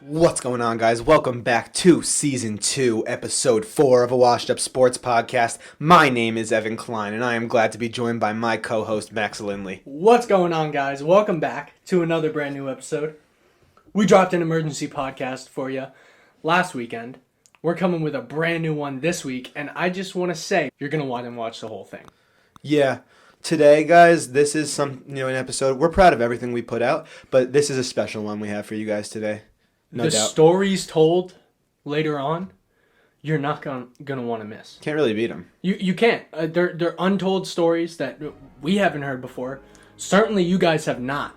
What's going on, guys? Welcome back to Season 2, Episode 4 of a Washed Up Sports Podcast. My name is Evan Klein, and I am glad to be joined by my co-host, Max Lindley. What's going on, guys? Welcome back to another brand new episode. We dropped an emergency podcast for you last weekend. We're coming with a brand new one this week, and I just want to say, you're going to want to watch the whole thing. Yeah. Today, guys, this is an episode. We're proud of everything we put out, but this is a special one we have for you guys today. No doubt. Stories told later on, you're not gonna want to miss. Can't really beat them. You can't. They're untold stories that we haven't heard before. Certainly, you guys have not.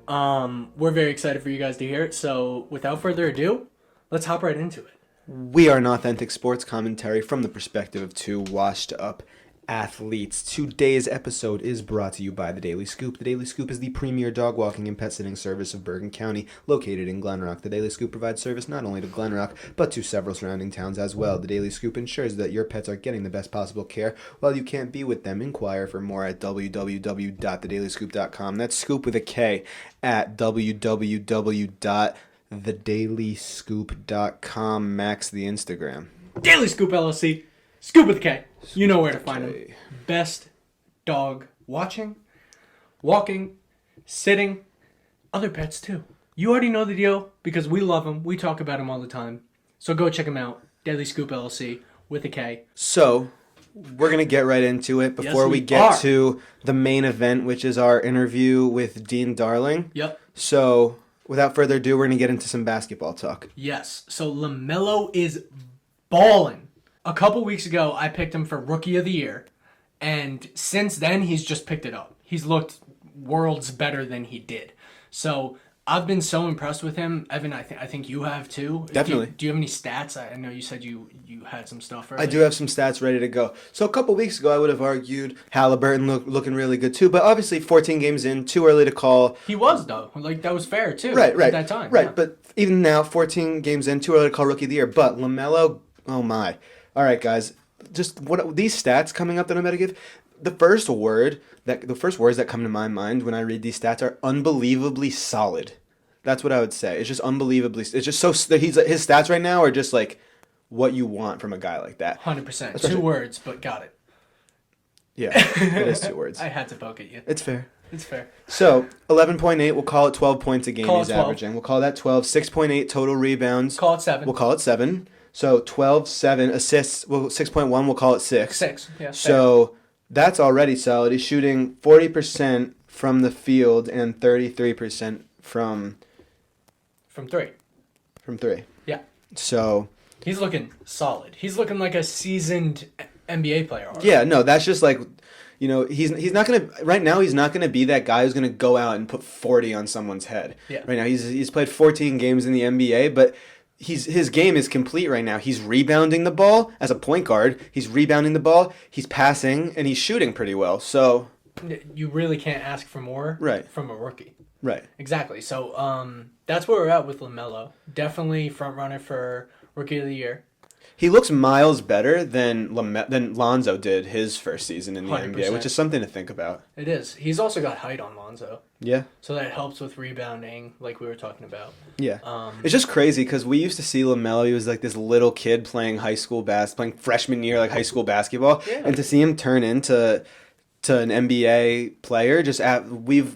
We're very excited for you guys to hear it. So, without further ado, let's hop right into it. We are an authentic sports commentary from the perspective of two washed-up athletes. Today's episode is brought to you by The Daily Scoop. The Daily Scoop is the premier dog walking and pet sitting service of Bergen County, located in Glen Rock. The Daily Scoop provides service not only to Glen Rock, but to several surrounding towns as well. The Daily Scoop ensures that your pets are getting the best possible care. While you can't be with them, inquire for more at www.thedailyscoop.com. That's scoop with a K at www.thedailyscoop.com. Max the Instagram. Daily Scoop LLC. Scoop with a K. You know where to find them. Best dog watching, walking, sitting, other pets too. You already know the deal because we love them. We talk about them all the time. So go check them out. Daily Scoop LLC with a K. So we're going to get right into it before we get to the main event, which is our interview with Dean Darling. Yep. So without further ado, we're going to get into some basketball talk. Yes. So LaMelo is balling. A couple weeks ago, I picked him for Rookie of the Year, and since then, he's just picked it up. He's looked worlds better than he did. So I've been so impressed with him. Evan, I think you have too. Definitely. Do you have any stats? I know you said you had some stuff earlier. I do have some stats ready to go. So a couple weeks ago, I would have argued Halliburton looking really good too, but obviously 14 games in, too early to call. He was, though. Like, that was fair, too. Right. At that time. Right, yeah. But even now, 14 games in, too early to call Rookie of the Year. But LaMelo, oh my. All right, guys. Just what these stats coming up that I'm about to give. The first words that come to my mind when I read these stats are unbelievably solid. That's what I would say. It's just unbelievably. It's just so his stats right now are just like what you want from a guy like that. 100%. 2 words, but got it. Yeah, it is 2 words. I had to poke at you. It's fair. It's fair. So 11.8. We'll call it 12 points a game. Call he's it 12. averaging. We'll call that 12. 6.8 total rebounds. Call it 7. We'll call it 7. So 12, 7 assists. Well, 6.1. We'll call it 6. 6. Yeah. So that's already solid. He's shooting 40% from the field and 33% from 3. From 3. Yeah. So he's looking solid. He's looking like a seasoned NBA player already. Yeah, no, that's just like, he's not gonna right now. He's not gonna be that guy who's gonna go out and put 40 on someone's head. Yeah. Right now, he's played 14 games in the NBA, but his game is complete right now. He's rebounding the ball as a point guard. He's rebounding the ball. He's passing and he's shooting pretty well. So you really can't ask for more. Right. From a rookie. Right. Exactly. So that's where we're at with LaMelo. Definitely front runner for Rookie of the Year. He looks miles better than Lonzo did his first season in the 100%. NBA, which is something to think about. It is. He's also got height on Lonzo. Yeah. So that helps with rebounding, like we were talking about. Yeah. It's just crazy because we used to see LaMelo. He was like this little kid playing playing freshman year high school basketball, yeah. And to see him turn into an NBA player, the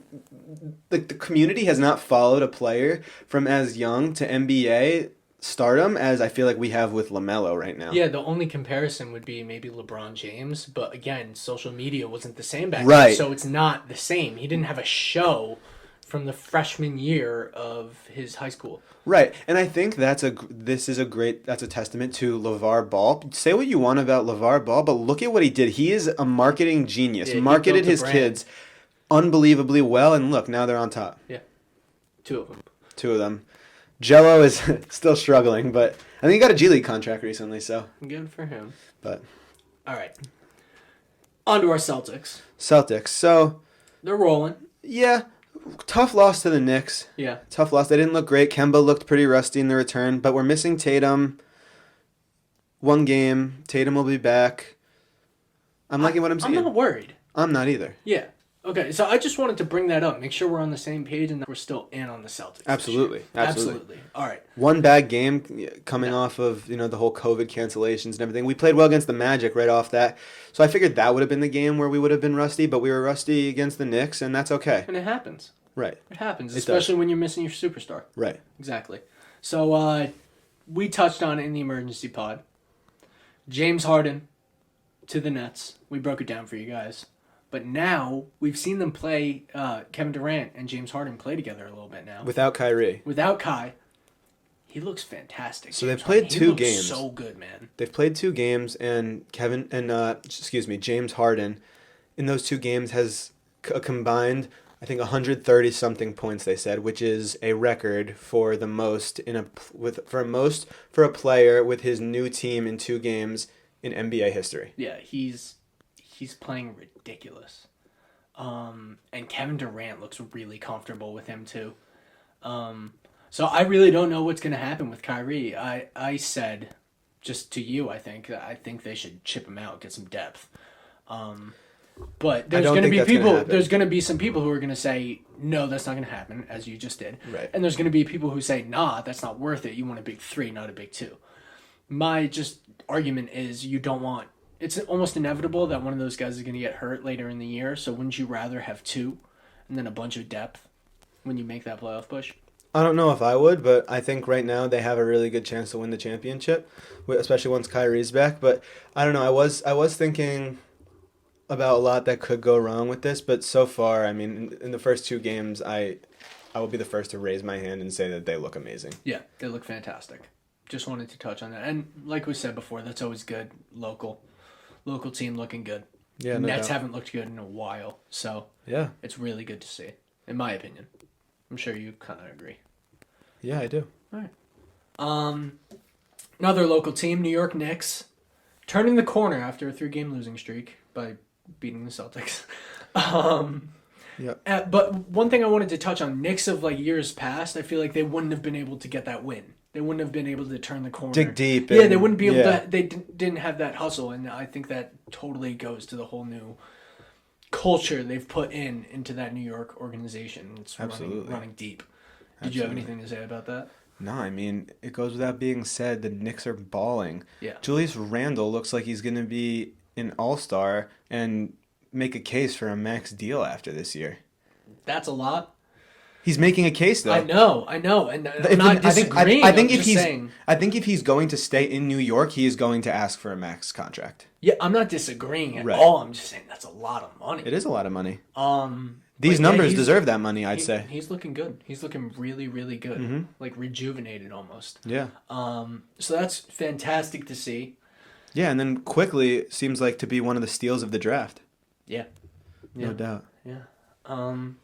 community has not followed a player from as young to NBA stardom as I feel like we have with LaMelo right now. Yeah, the only comparison would be maybe LeBron James, but again, social media wasn't the same back right. then, so it's not the same. He didn't have a show from the freshman year of his high school. Right, and I think that's a testament to LeVar Ball. Say what you want about LeVar Ball, but look at what he did. He is a marketing genius. Yeah, marketed his kids unbelievably well, and look, now they're on top. Yeah, 2 of them. 2 of them. Jello is still struggling, but I think he got a G League contract recently, so. Good for him. But. All right. On to our Celtics. So. They're rolling. Yeah. Tough loss to the Knicks. Yeah. Tough loss. They didn't look great. Kemba looked pretty rusty in the return, but we're missing Tatum. one game. Tatum will be back. I'm liking what I'm seeing. I'm not worried. I'm not either. Yeah. Okay, so I just wanted to bring that up. Make sure we're on the same page and that we're still in on the Celtics. Absolutely. All right. One bad game coming off of, the whole COVID cancellations and everything. We played well against the Magic right off that. So I figured that would have been the game where we would have been rusty, but we were rusty against the Knicks, and that's okay. And it happens. Right. It happens, especially when you're missing your superstar. Right. Exactly. So we touched on it in the emergency pod. James Harden to the Nets. We broke it down for you guys. But now we've seen them play Kevin Durant and James Harden play together a little bit now. Without Kyrie. Without Kai. He looks fantastic. So they've played two games. So good, man. They've played 2 games, and James Harden in those 2 games has a combined, I think, 130 something points. They said, which is a record for the most for a player with his new team in 2 games in NBA history. Yeah, he's playing ridiculous. And Kevin Durant looks really comfortable with him too. So I really don't know what's going to happen with Kyrie. I said, just to you, I think they should chip him out, get some depth. But there's going to be people. There's going to be some people who are going to say, no, that's not going to happen, as you just did. Right. And there's going to be people who say, nah, that's not worth it. You want a big 3, not a big 2. My just argument is you don't want. It's almost inevitable that one of those guys is going to get hurt later in the year. So wouldn't you rather have 2 and then a bunch of depth when you make that playoff push? I don't know if I would, but I think right now they have a really good chance to win the championship, especially once Kyrie's back. But I don't know. I was thinking about a lot that could go wrong with this, but so far, I mean, in the first 2 games, I will be the first to raise my hand and say that they look amazing. Yeah, they look fantastic. Just wanted to touch on that. And like we said before, that's always good. Local team looking good. Yeah, no Nets doubt. haven't looked good in a while, so yeah, it's really good to see, in my opinion. I'm sure you kind of agree. Yeah, I do. All right. Another local team, New York Knicks, turning the corner after a 3-game losing streak by beating the Celtics. Yeah. But one thing I wanted to touch on, Knicks of years past, I feel like they wouldn't have been able to get that win. They wouldn't have been able to turn the corner. Dig deep. Yeah, they wouldn't be able to. They didn't have that hustle, and I think that totally goes to the whole new culture they've put into that New York organization. It's running deep. Did you have anything to say about that? No, I mean, it goes without being said, the Knicks are balling. Yeah. Julius Randle looks like he's going to be an all-star and make a case for a max deal after this year. That's a lot. He's making a case, though. I know, and I'm not disagreeing. I think if he's going to stay in New York, he is going to ask for a max contract. Yeah, I'm not disagreeing at all. I'm just saying that's a lot of money. It is a lot of money. These numbers deserve that money, I'd say. He's looking good. He's looking really, really good. Mm-hmm. Like rejuvenated almost. Yeah. So that's fantastic to see. Yeah, and then quickly seems like to be one of the steals of the draft. Yeah. No doubt. Yeah.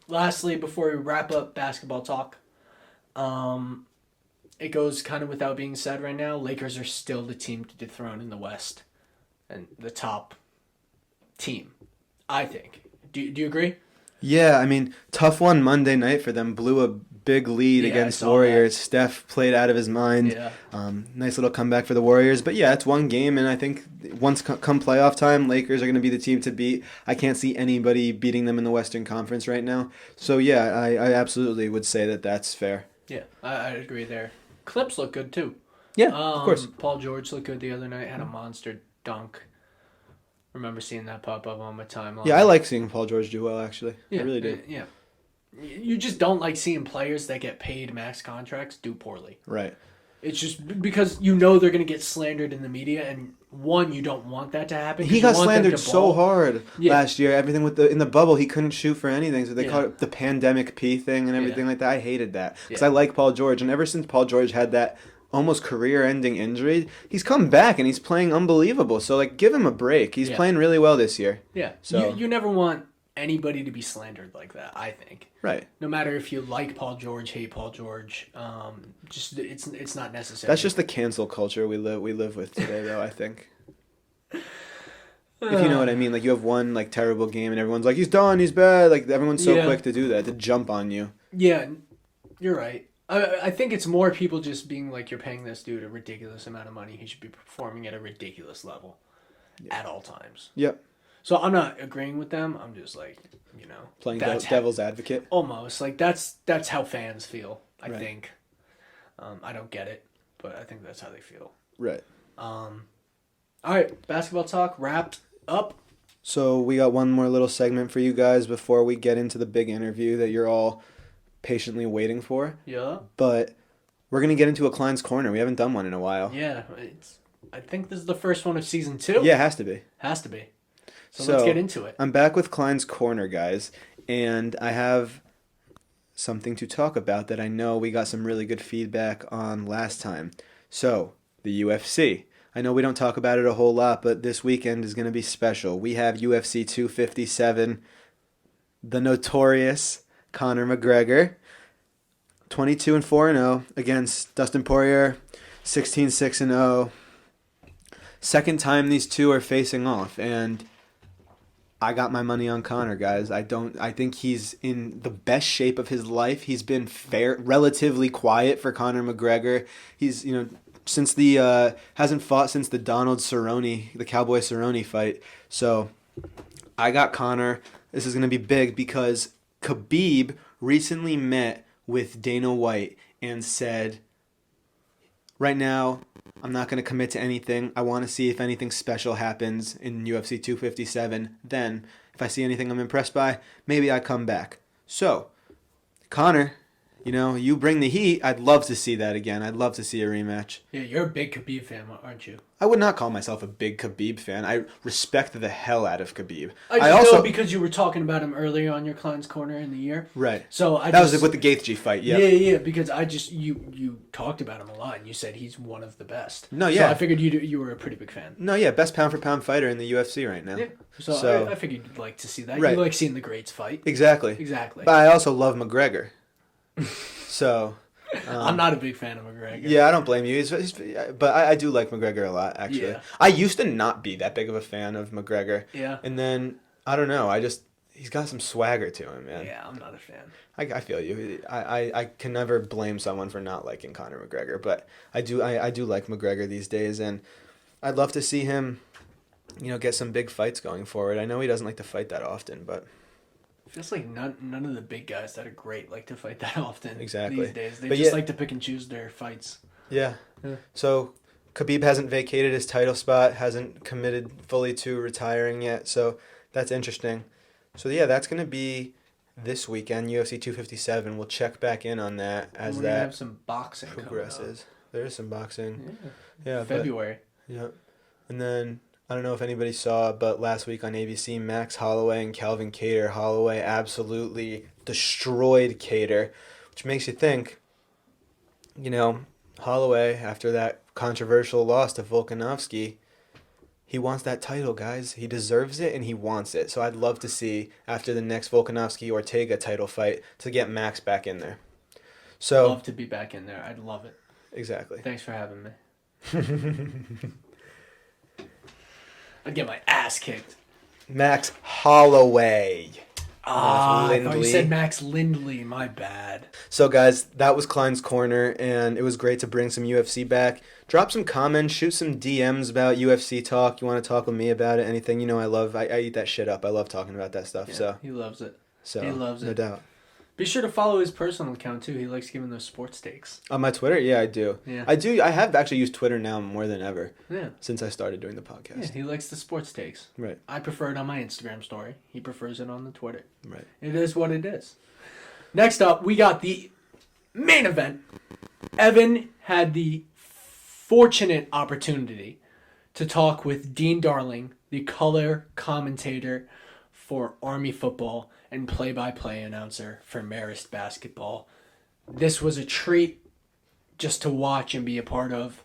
Lastly, before we wrap up basketball talk, it goes kind of without being said right now. Lakers are still the team to dethrone in the West, and the top team, I think. Do you agree? Yeah, I mean, tough one Monday night for them. Blew a big lead against Warriors. That. Steph played out of his mind. Yeah. Nice little comeback for the Warriors. But yeah, it's one game, and I think once come playoff time, Lakers are going to be the team to beat. I can't see anybody beating them in the Western Conference right now. So yeah, I absolutely would say that that's fair. Yeah, I agree there. Clips look good too. Yeah, of course. Paul George looked good the other night. Had a monster dunk. Remember seeing that pop up on my timeline. Yeah, I like seeing Paul George do well, actually. Yeah, I really do. Yeah. You just don't like seeing players that get paid max contracts do poorly. Right. It's just because you know they're going to get slandered in the media, and one, you don't want that to happen. He got slandered so hard last year. Everything in the bubble, he couldn't shoot for anything, so they called it the pandemic P thing and everything like that. I hated that because I like Paul George, and ever since Paul George had that almost career-ending injury, he's come back and he's playing unbelievable. So give him a break. He's playing really well this year. Yeah. So you never want anybody to be slandered like that, I think. Right. No matter if you like Paul George, hate Paul George, just it's not necessary. That's just the cancel culture we live with today, though, I think. If you know what I mean, you have one terrible game and everyone's like, he's done, he's bad. Everyone's so quick to do that, to jump on you. Yeah, you're right. I think it's more people just being like, you're paying this dude a ridiculous amount of money. He should be performing at a ridiculous level at all times. Yep. So I'm not agreeing with them. I'm just like, Playing that's devil's advocate. almost like that's how fans feel. I Right. think. I don't get it, but I think that's how they feel. Right. All right, basketball talk wrapped up. So we got one more little segment for you guys before we get into the big interview that you're all patiently waiting for. Yeah. But we're going to get into a Klein's Corner. We haven't done one in a while. Yeah, I think this is the first one of season 2. Yeah, it has to be. Has to be. So let's get into it. I'm back with Klein's Corner, guys, and I have something to talk about that I know we got some really good feedback on last time. So, the UFC. I know we don't talk about it a whole lot, but this weekend is going to be special. We have UFC 257, the notorious Conor McGregor, 22-4-0 against Dustin Poirier, 16-6-0. Second time these two are facing off, and I got my money on Conor, guys. I think he's in the best shape of his life. He's been relatively quiet for Conor McGregor. He's, since hasn't fought since the the Cowboy Cerrone fight. So I got Conor. This is going to be big because Khabib recently met with Dana White and said, right now, I'm not going to commit to anything. I want to see if anything special happens in UFC 257. Then, if I see anything I'm impressed by, maybe I come back. So, Conor, you bring the heat. I'd love to see that again. I'd love to see a rematch. Yeah, you're a big Khabib fan, aren't you? I would not call myself a big Khabib fan. I respect the hell out of Khabib. I also know because you were talking about him earlier on your Klein's Corner in the year. Right. So that was with the Gaethje fight. Yeah. Yeah. Because you talked about him a lot, and you said he's one of the best. No, yeah. So I figured you were a pretty big fan. No, yeah, best pound for pound fighter in the UFC right now. Yeah. So I figured you'd like to see that. Right. You like seeing the greats fight. Exactly. Exactly. But I also love McGregor. So. I'm not a big fan of McGregor. Yeah, I don't blame you. But I do like McGregor a lot, actually. Yeah. I used to not be that big of a fan of McGregor. Yeah. And then, I don't know, he's got some swagger to him, man. Yeah, I'm not a fan. I feel you. I can never blame someone for not liking Conor McGregor, but I do like McGregor these days, and I'd love to see him, get some big fights going forward. I know he doesn't like to fight that often, but Feels like none of the big guys that are great like to fight that often. Exactly. These days, they But just like to pick and choose their fights. Yeah. Yeah. So Khabib hasn't vacated his title spot, hasn't committed fully to retiring yet. So that's interesting. So yeah, that's going to be this weekend, UFC 257. We'll check back in on that as We're that gonna have some boxing progresses. There is some boxing. Yeah. February. Yeah. And then I don't know if anybody saw, but last week on ABC, Max Holloway and Calvin Kattar. Holloway absolutely destroyed Kattar, which makes you think, Holloway, after that controversial loss to Volkanovski, he wants that title, guys. He deserves it, and he wants it. So I'd love to see, after the next Volkanovski-Ortega title fight, to get Max back in there. So Love to be back in there. I'd love it. Exactly. Thanks for having me. I'd get my ass kicked. Max Holloway. I thought you said Max Lindley. My bad. So, guys, that was Klein's Corner, and it was great to bring some UFC back. Drop some comments, shoot some DMs about UFC talk. You want to talk with me about it? Anything? I eat that shit up. I love talking about that stuff. Yeah, so he loves it. So he loves it. No doubt. Be sure to follow his personal account too. He likes giving those sports takes. On my Twitter? Yeah, I do. Yeah. I do. I have actually used Twitter now more than ever. Yeah. Since I started doing the podcast. Yeah, he likes the sports takes. Right. I prefer it on my Instagram story. He prefers it on the Twitter. Right. It is what it is. Next up, we got the main event. Evan had the fortunate opportunity to talk with Dean Darling, the color commentator for Army football and play-by-play announcer for Marist Basketball. This was a treat just to watch and be a part of.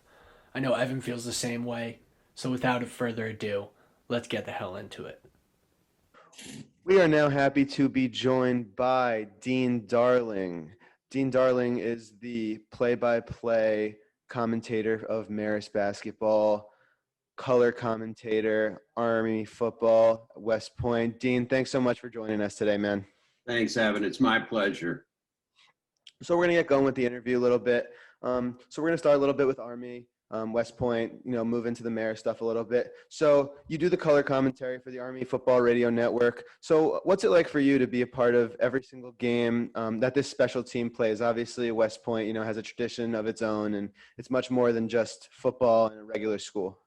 I know Evan feels the same way. So without further ado, let's get the hell into it. We are now happy to be joined by Dean Darling. Dean Darling is the play-by-play commentator of Marist Basketball, color commentator, Army football, West Point. Dean, thanks so much for joining us today, man. Thanks, Evan. It's my pleasure. So we're going to get going with the interview a little bit. So we're going to start a little bit with Army, West Point, move into the Marist stuff a little bit. So you do the color commentary for the Army Football Radio Network. So what's it like for you to be a part of every single game that this special team plays? Obviously, West Point, has a tradition of its own, and it's much more than just football in a regular school.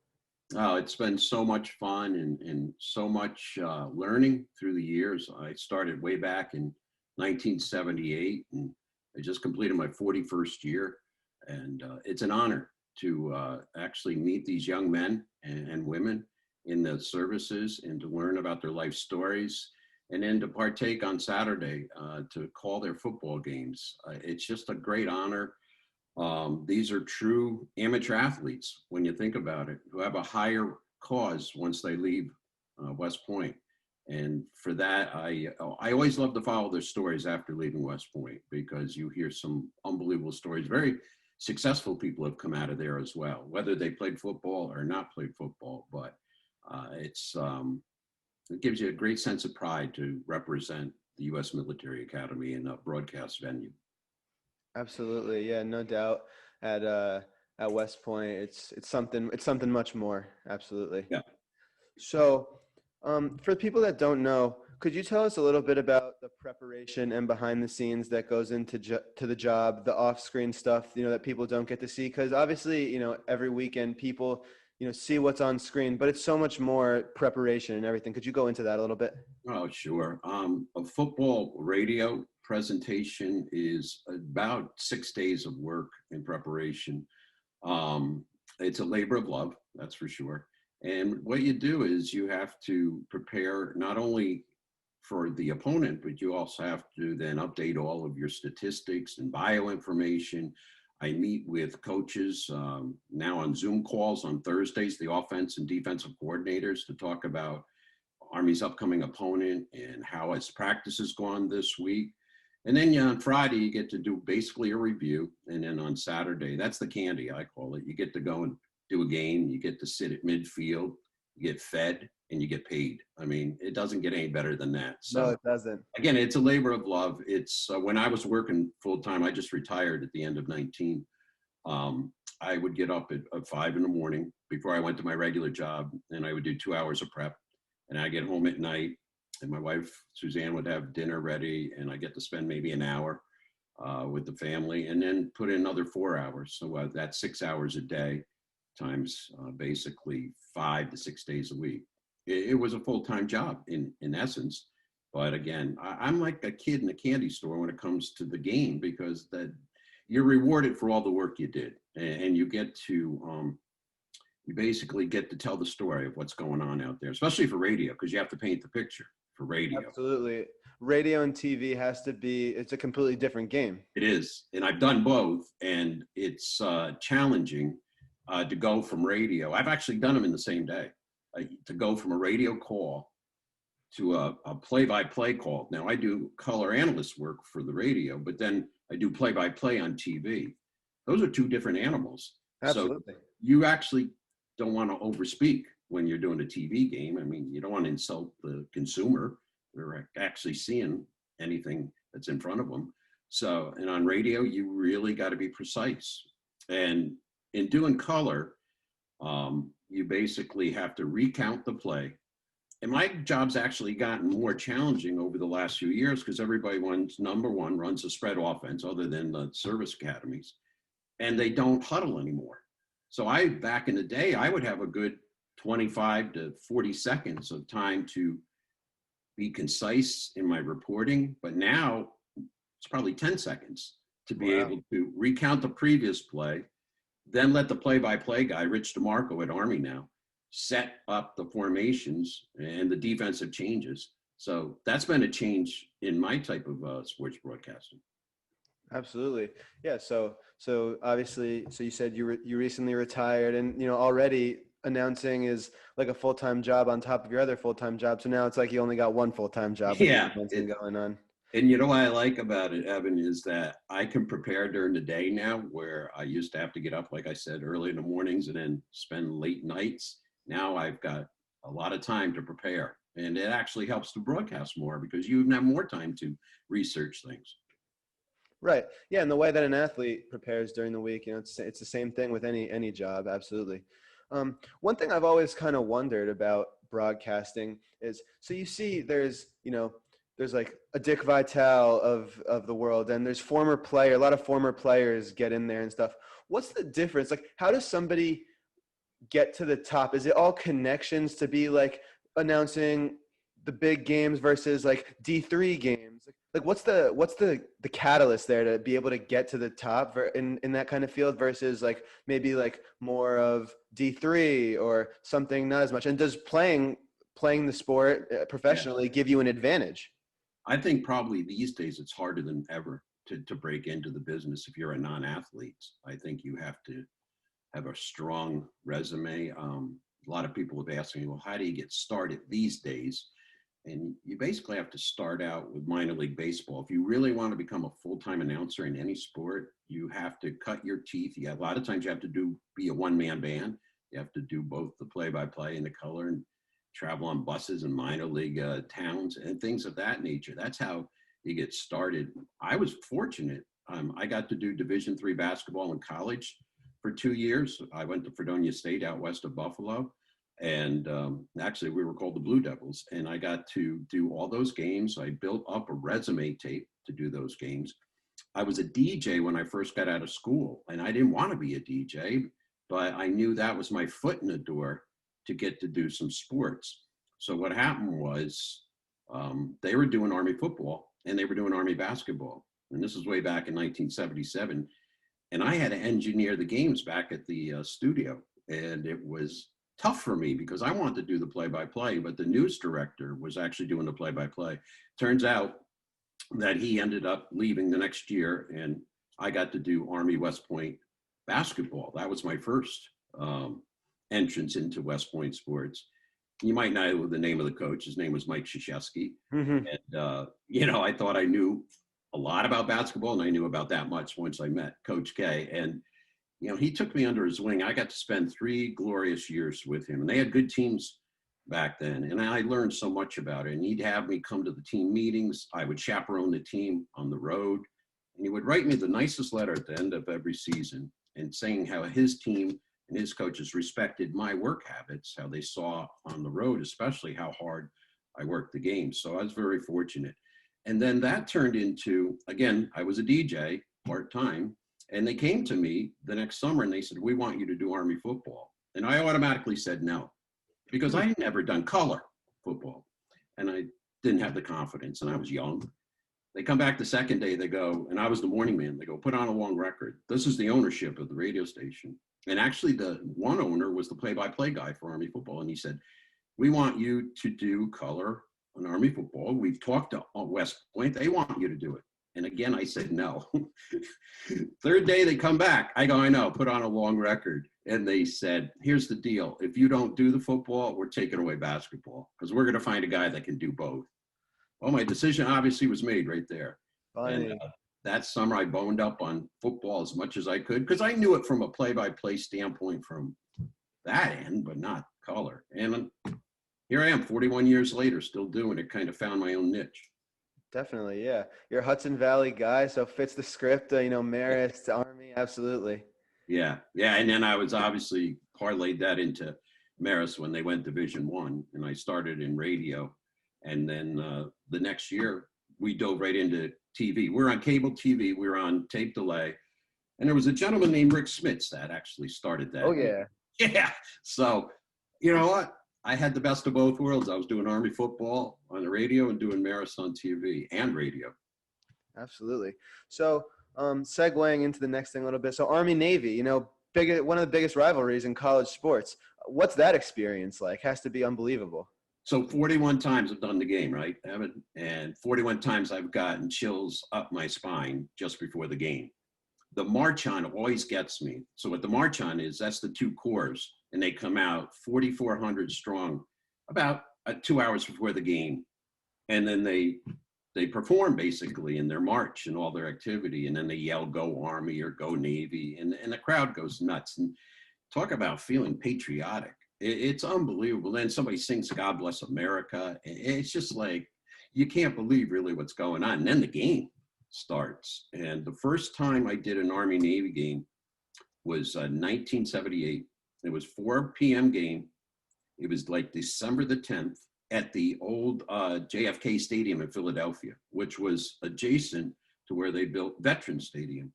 Oh, it's been so much fun and so much learning through the years. I started way back in 1978, and I just completed my 41st year. And it's an honor to actually meet these young men and women in the services and to learn about their life stories, and then to partake on Saturday to call their football games. It's just a great honor. These are true amateur athletes, when you think about it, who have a higher cause once they leave West Point. And for that, I always love to follow their stories after leaving West Point, because you hear some unbelievable stories. Very successful people have come out of there as well, whether they played football or not played football. But it gives you a great sense of pride to represent the U.S. Military Academy in a broadcast venue. Absolutely, yeah, no doubt. At West Point, it's something much more. Absolutely. Yeah. So, for people that don't know, could you tell us a little bit about the preparation and behind the scenes that goes into to the job, the off-screen stuff, that people don't get to see? Because obviously, every weekend people, see what's on screen, but it's so much more preparation and everything. Could you go into that a little bit? Oh, sure. A football radio presentation is about 6 days of work in preparation. It's a labor of love, that's for sure. And what you do is you have to prepare not only for the opponent, but you also have to then update all of your statistics and bio information. I meet with coaches now on Zoom calls on Thursdays, the offense and defensive coordinators, to talk about Army's upcoming opponent and how his practice has gone this week. And then on Friday, you get to do basically a review. And then on Saturday, that's the candy, I call it. You get to go and do a game. You get to sit at midfield, you get fed, and you get paid. I mean, it doesn't get any better than that. So, no, it doesn't. Again, it's a labor of love. It's when I was working full time, I just retired at the end of 19. I would get up at 5 in the morning before I went to my regular job, and I would do 2 hours of prep. And I get home at night, and my wife, Suzanne, would have dinner ready, and I get to spend maybe an hour with the family, and then put in another 4 hours. So that's 6 hours a day times basically 5 to 6 days a week. It was a full-time job in essence. But again, I'm like a kid in a candy store when it comes to the game, because you're rewarded for all the work you did, and you get to you basically get to tell the story of what's going on out there, especially for radio, because you have to paint the picture for radio. Absolutely. Radio and TV it's a completely different game. It is. And I've done both, and it's challenging to go from radio. I've actually done them in the same day, to go from a radio call to a play-by-play call. Now, I do color analyst work for the radio, but then I do play-by-play on TV. Those are two different animals. Absolutely. So you actually don't want to overspeak when you're doing a TV game. I mean, you don't want to insult the consumer. They're actually seeing anything that's in front of them. So, and on radio, you really got to be precise. And in doing color, you basically have to recount the play. And my job's actually gotten more challenging over the last few years, because everybody number one runs a spread offense other than the service academies, and they don't huddle anymore. So back in the day, I would have a good 25 to 40 seconds of time to be concise in my reporting. But now it's probably 10 seconds to be able to recount the previous play, then let the play-by-play guy, Rich DeMarco at Army now, set up the formations and the defensive changes. So that's been a change in my type of sports broadcasting. Absolutely. Yeah. So obviously, you said you recently retired, and, already announcing is like a full-time job on top of your other full-time job. So now it's like you only got one full-time job. Yeah. Going on. And what I like about it, Evan, is that I can prepare during the day now, where I used to have to get up, like I said, early in the mornings and then spend late nights. Now I've got a lot of time to prepare, and it actually helps to broadcast more, because you have more time to research things. Right. Yeah, and the way that an athlete prepares during the week, it's the same thing with any job. Absolutely. One thing I've always kind of wondered about broadcasting is, so you see, there's like a Dick Vitale of the world, and there's a lot of former players get in there and stuff. What's the difference? Like, how does somebody get to the top? Is it all connections to be like announcing the big games versus like D3 games? Like what's the catalyst there to be able to get to the top in that kind of field versus like maybe like more of D3 or something not as much? And does playing the sport professionally give you an advantage? I think probably these days it's harder than ever to break into the business if you're a non-athlete. I think you have to have a strong resume. A lot of people have asked me, well, how do you get started these days? And you basically have to start out with minor league baseball. If you really want to become a full-time announcer in any sport, you have to cut your teeth. A lot of times you have to be a one-man band. You have to do both the play-by-play and the color, and travel on buses in minor league towns and things of that nature. That's how you get started. I was fortunate. I got to do Division III basketball in college for 2 years. I went to Fredonia State out west of Buffalo. And actually, we were called the Blue Devils. And I got to do all those games. I built up a resume tape to do those games. I was a DJ when I first got out of school. And I didn't want to be a DJ, but I knew that was my foot in the door to get to do some sports. So what happened was they were doing Army football and they were doing Army basketball. And this was way back in 1977. And I had to engineer the games back at the studio. And it was tough for me because I wanted to do the play-by-play, but the news director was actually doing the play-by-play. Turns out that he ended up leaving the next year, and I got to do Army West Point basketball. That was my first entrance into West Point sports. You might know the name of the coach. His name was Mike Krzyzewski. Mm-hmm. And, I thought I knew a lot about basketball, and I knew about that much once I met Coach K. And he took me under his wing. I got to spend 3 glorious years with him. And they had good teams back then. And I learned so much about it. And he'd have me come to the team meetings. I would chaperone the team on the road. And he would write me the nicest letter at the end of every season and saying how his team and his coaches respected my work habits, how they saw on the road, especially how hard I worked the game. So I was very fortunate. And then that turned into, again, I was a DJ part-time. And they came to me the next summer and they said, we want you to do Army football. And I automatically said no, because I had never done color football and I didn't have the confidence and I was young. They come back the second day, they go, and I was the morning man, they go, put on a long record. This is the ownership of the radio station. And actually the one owner was the play-by-play guy for Army football. And he said, we want you to do color on Army football. We've talked to West Point. They want you to do it. And again, I said no. Third day, they come back. I go, I know, put on a long record. And they said, here's the deal. If you don't do the football, we're taking away basketball because we're going to find a guy that can do both. Well, my decision obviously was made right there. Funny. And that summer, I boned up on football as much as I could because I knew it from a play-by-play standpoint from that end, but not color. And here I am 41 years later, still doing it, kind of found my own niche. Definitely, yeah. You're a Hudson Valley guy, so fits the script, Marist, Army, absolutely. Yeah. And then I was obviously parlayed that into Marist when they went Division I, and I started in radio. And then the next year, we dove right into TV. We're on cable TV. We were on tape delay. And there was a gentleman named Rick Smits that actually started that. Oh, yeah. Yeah. So, you know what? I had the best of both worlds. I was doing Army football on the radio and doing Marist on TV and radio. Absolutely. So segueing into the next thing a little bit. So Army-Navy, one of the biggest rivalries in college sports. What's that experience like? Has to be unbelievable. So 41 times I've done the game, right, Evan? And 41 times I've gotten chills up my spine just before the game. The march on always gets me. So what the march on is, that's the 2 corps. And they come out 4,400 strong about 2 hours before the game. And then they perform basically in their march and all their activity. And then they yell, go Army or go Navy. And the crowd goes nuts. And talk about feeling patriotic. It's unbelievable. Then somebody sings God Bless America. It's just like, you can't believe really what's going on. And then the game. starts. And the first time I did an Army-Navy game was 1978. It was 4 p.m. game. It was like December the 10th at the old JFK Stadium in Philadelphia, which was adjacent to where they built Veterans Stadium.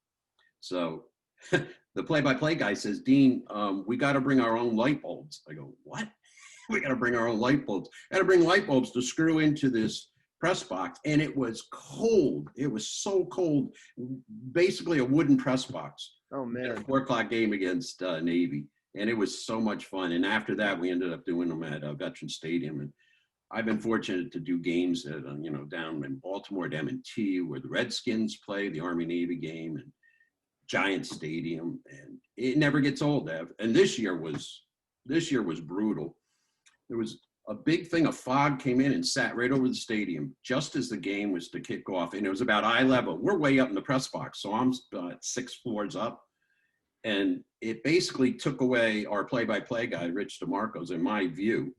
So the play-by-play guy says, Dean, we got to bring our own light bulbs. I go, what? We got to bring our own light bulbs. Got to bring light bulbs to screw into this press box. And it was cold. It was so cold. Basically a wooden press box. Oh, man. A 4 o'clock game against Navy. And it was so much fun. And after that, we ended up doing them at Veterans Stadium. And I've been fortunate to do games at, down in Baltimore at M&T, where the Redskins play, the Army-Navy game, and Giant Stadium. And it never gets old, Ev. And this year was brutal. There was a big thing of fog came in and sat right over the stadium just as the game was to kick off. And it was about eye level. We're way up in the press box, so I'm 6 floors up. And it basically took away our play-by-play guy, Rich DeMarco's, in my view.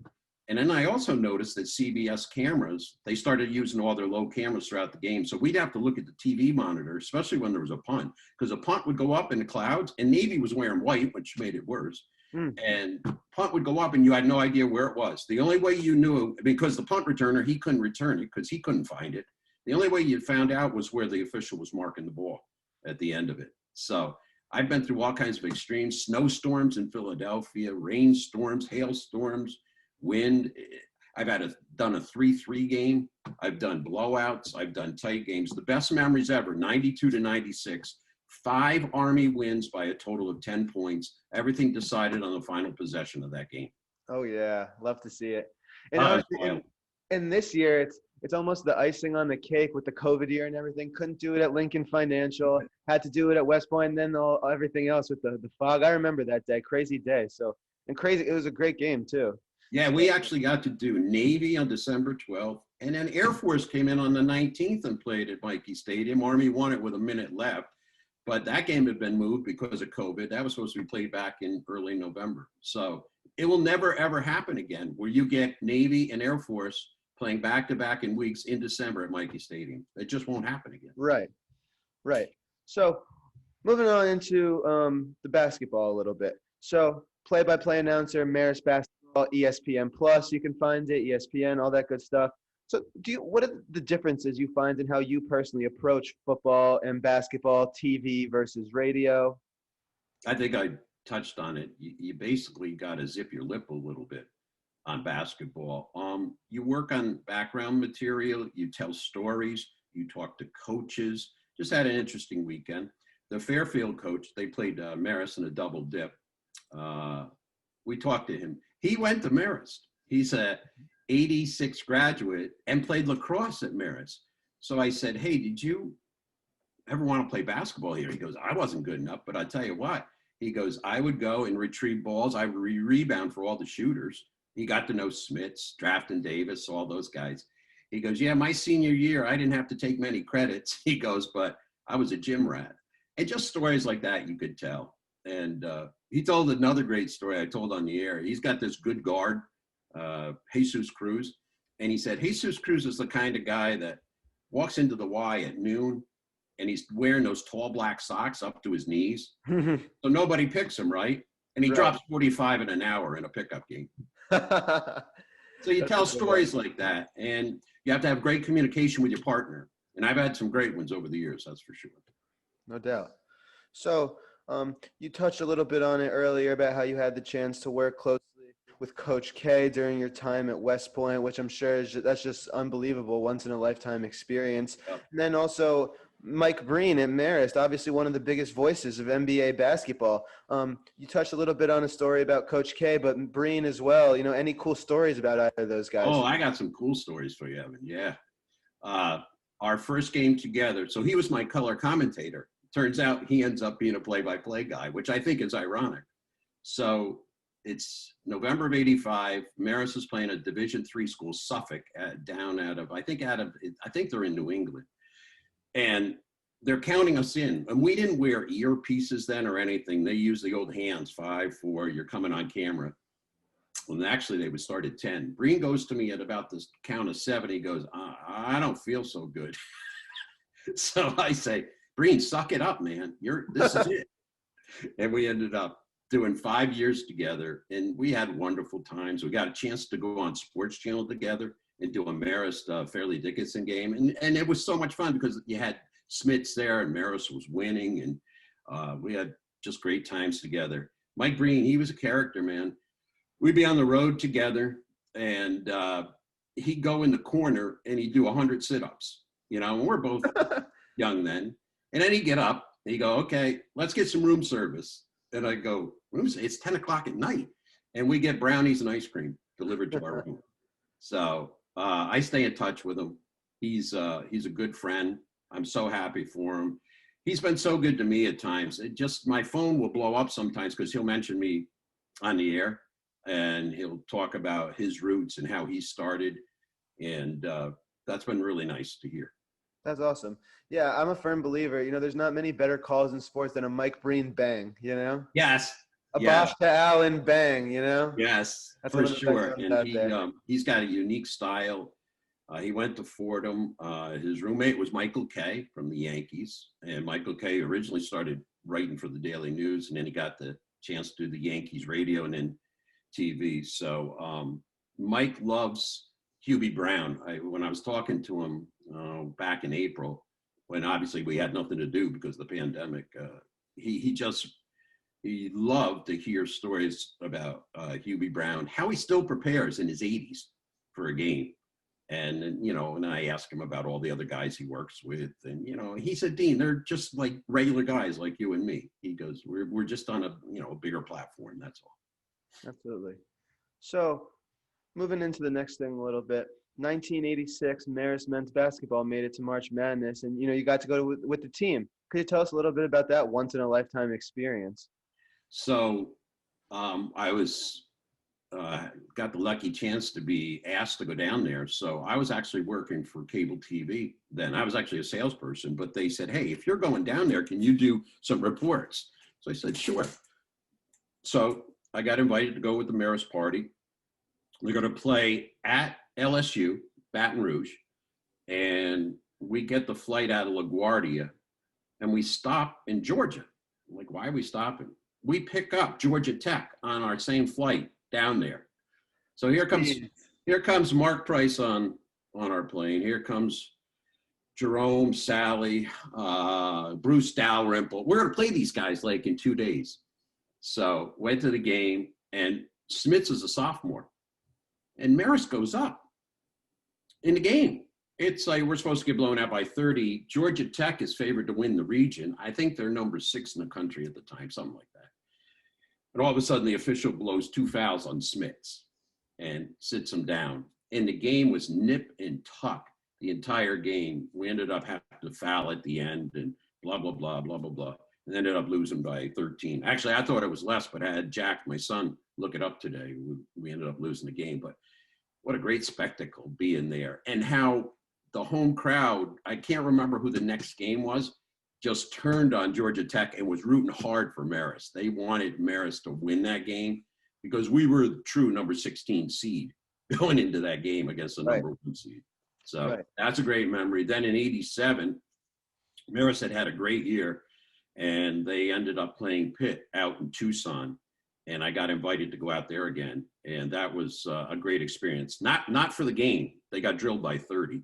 And then I also noticed that CBS cameras, they started using all their low cameras throughout the game. So we'd have to look at the TV monitor, especially when there was a punt, because a punt would go up in the clouds, and Navy was wearing white, which made it worse. And punt would go up and you had no idea where it was. The only way you knew, because the punt returner, he couldn't return it because he couldn't find it. The only way you found out was where the official was marking the ball at the end of it. So I've been through all kinds of extremes, snowstorms in Philadelphia, rainstorms, hailstorms, wind. I've done a 3-3 game. I've done blowouts. I've done tight games. The best memories ever, 92-96. 5 Army wins by a total of 10 points. Everything decided on the final possession of that game. Oh yeah, love to see it. And this year, it's almost the icing on the cake with the COVID year and everything. Couldn't do it at Lincoln Financial. Had to do it at West Point, and then everything else with the fog. I remember that day, crazy day. It was a great game too. Yeah, we actually got to do Navy on December 12th, and then Air Force came in on the 19th and played at Mikey Stadium. Army won it with a minute left. But that game had been moved because of COVID. That was supposed to be played back in early November. So it will never, ever happen again where you get Navy and Air Force playing back-to-back in weeks in December at Mikey Stadium. It just won't happen again. Right. So moving on into the basketball a little bit. So play-by-play announcer, Marist Basketball, ESPN Plus. You can find it, ESPN, all that good stuff. So what are the differences you find in how you personally approach football and basketball, TV versus radio? I think I touched on it. You basically got to zip your lip a little bit on basketball. You work on background material, you tell stories, you talk to coaches. Just had an interesting weekend. The Fairfield coach, they played Marist in a double dip. We talked to him. He went to Marist. He's a 86 graduate and played lacrosse at Marist. So I said, hey, did you ever want to play basketball here? He goes, I wasn't good enough, but I tell you what, he goes, I would go and retrieve balls. I would rebound for all the shooters. He got to know Smits, Drafton Davis, all those guys. He goes, yeah, my senior year, I didn't have to take many credits. He goes, but I was a gym rat. And just stories like that you could tell. And he told another great story I told on the air. He's got this good guard, Jesus Cruz. And he said, Jesus Cruz is the kind of guy that walks into the Y at noon and he's wearing those tall black socks up to his knees. So nobody picks him, right? And he drops 45 in an hour in a pickup game. So you tell stories like that, and you have to have great communication with your partner. And I've had some great ones over the years, that's for sure. No doubt. So you touched a little bit on it earlier about how you had the chance to work closely with Coach K during your time at West Point, which I'm sure that's just unbelievable, once in a lifetime experience. Yep. And then also Mike Breen at Marist, obviously one of the biggest voices of NBA basketball. You touched a little bit on a story about Coach K, but Breen as well. You know, any cool stories about either of those guys? Oh, I got some cool stories for you, Evan. Yeah. Our first game together. So he was my color commentator. Turns out he ends up being a play-by-play guy, which I think is ironic. So it's November of '85. Marist is playing a Division III school, Suffolk, I think they're in New England. And they're counting us in. And we didn't wear earpieces then or anything. They used the old hands, 5, 4, you're coming on camera. Well, actually, they would start at 10. Breen goes to me at about the count of 7. He goes, I don't feel so good. So I say, Breen, suck it up, man. This is it. And we ended up doing 5 years together, and we had wonderful times. We got a chance to go on Sports Channel together and do a Marist Fairleigh Dickinson game. And it was so much fun because you had Smits there and Marist was winning, and we had just great times together. Mike Breen, he was a character, man. We'd be on the road together, and he'd go in the corner and he'd do 100 sit-ups, and we're both young then. And then he'd get up and he'd go, okay, let's get some room service. And I go, it's 10 o'clock at night. And we get brownies and ice cream delivered to our room. So I stay in touch with him. He's a good friend. I'm so happy for him. He's been so good to me at times. My phone will blow up sometimes because he'll mention me on the air and he'll talk about his roots and how he started. And that's been really nice to hear. That's awesome. Yeah, I'm a firm believer. There's not many better calls in sports than a Mike Breen bang, Yes. A Bosch to Allen bang, Yes, That's for sure. And he's got a unique style. He went to Fordham. His roommate was Michael Kay from the Yankees. And Michael Kay originally started writing for the Daily News, and then he got the chance to do the Yankees radio and then TV. So Mike loves Hubie Brown. When I was talking to him back in April, when obviously we had nothing to do because of the pandemic, he loved to hear stories about Hubie Brown, how he still prepares in his 80s for a game. And and I asked him about all the other guys he works with. And, he said, Dean, they're just like regular guys like you and me. He goes, we're just on a bigger platform. That's all. Absolutely. So moving into the next thing a little bit, 1986, Marist men's basketball made it to March Madness. And, you got to go with the team. Could you tell us a little bit about that once in a lifetime experience? So I was got the lucky chance to be asked to go down there. So I was actually working for cable TV then. I was actually a salesperson, but they said, hey, if you're going down there, can you do some reports? So I said, sure. So I got invited to go with the Marist party. We're going to play at LSU, Baton Rouge, and we get the flight out of LaGuardia, and we stop in Georgia. I'm like, why are we stopping? We pick up Georgia Tech on our same flight down there. So here comes Mark Price on our plane. Here comes Jerome, Sally, Bruce Dalrymple. We're going to play these guys like in 2 days. So went to the game, and Smits is a sophomore. And Marist goes up in the game. It's like we're supposed to get blown out by 30. Georgia Tech is favored to win the region. I think they're number 6 in the country at the time, something like that. And all of a sudden, the official blows 2 fouls on Smits and sits him down. And the game was nip and tuck the entire game. We ended up having to foul at the end and blah, blah, blah, blah, blah, blah. And ended up losing by 13. Actually, I thought it was less, but I had Jack, my son, look it up today. We ended up losing the game. But what a great spectacle being there. And how the home crowd, I can't remember who the next game was, just turned on Georgia Tech and was rooting hard for Marist. They wanted Marist to win that game because we were the true number 16 seed going into that game against the number 1 seed. So that's a great memory. Then in 87, Marist had a great year, and they ended up playing Pitt out in Tucson. And I got invited to go out there again. And that was a great experience. Not for the game. They got drilled by 30.